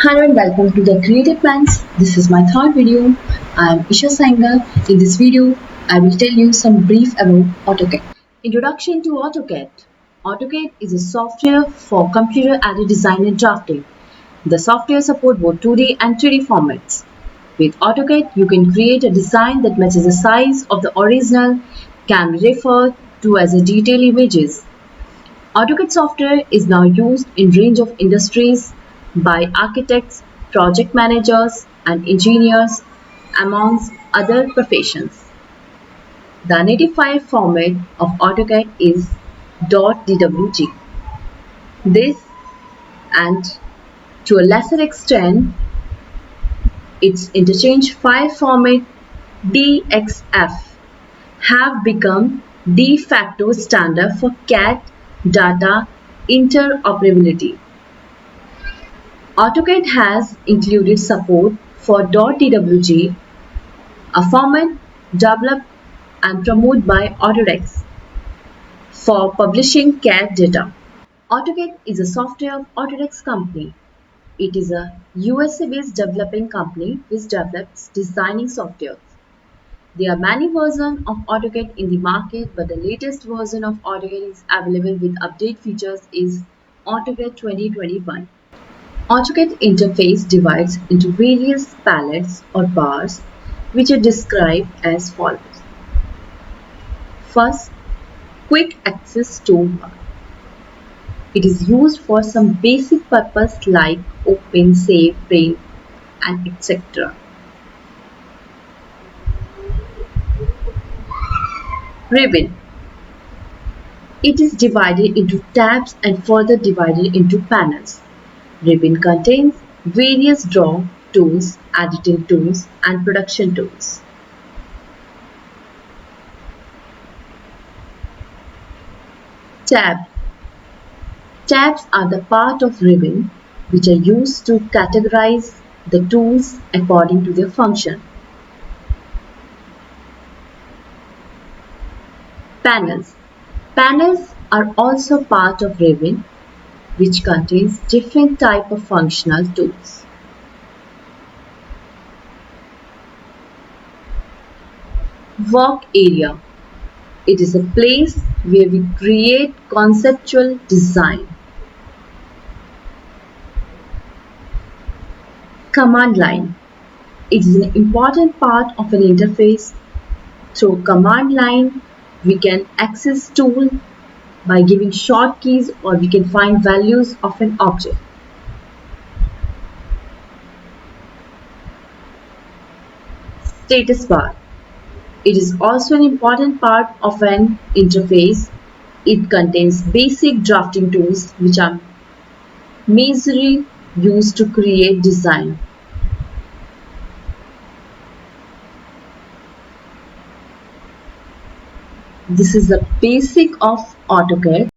Hello and welcome to the Creative Plans. This is my third video. I am Isha Saingal. In this video, I will tell you some brief about AutoCAD. Introduction to AutoCAD. AutoCAD is a software for computer-aided design and drafting. The software supports both 2D and 3D formats. With AutoCAD, you can create a design that matches the size of the original, can be referred to as a detailed images. AutoCAD software is now used in range of industries by architects, project managers, and engineers, amongst other professions. The native file format of AutoCAD is .dwg. This, and to a lesser extent, its interchange file format DXF have become de facto standard for CAD data interoperability. AutoCAD has included support for .dwg, a format developed and promoted by Autodesk for publishing CAD data. AutoCAD is a software of Autodesk company. It is a USA-based developing company which develops designing software. There are many versions of AutoCAD in the market, but the latest version of AutoCAD is available with update features is AutoCAD 2021. AutoCAD interface divides into various palettes or bars, which are described as follows. First, Quick Access Toolbar. It is used for some basic purpose like open, save, print, and etc. Ribbon. It is divided into tabs and further divided into panels. Ribbon contains various draw tools, editing tools, and production tools. Tab. Tabs are the part of ribbon which are used to categorize the tools according to their function. Panels. Panels are also part of ribbon which contains different type of functional tools. Work area. It is a place where we create conceptual design. Command line. It is an important part of an interface. Through command line, we can access tool by giving short keys, or we can find values of an object. Status bar. It is also an important part of an interface. It contains basic drafting tools which are majorly used to create design. This is the basic of AutoCAD.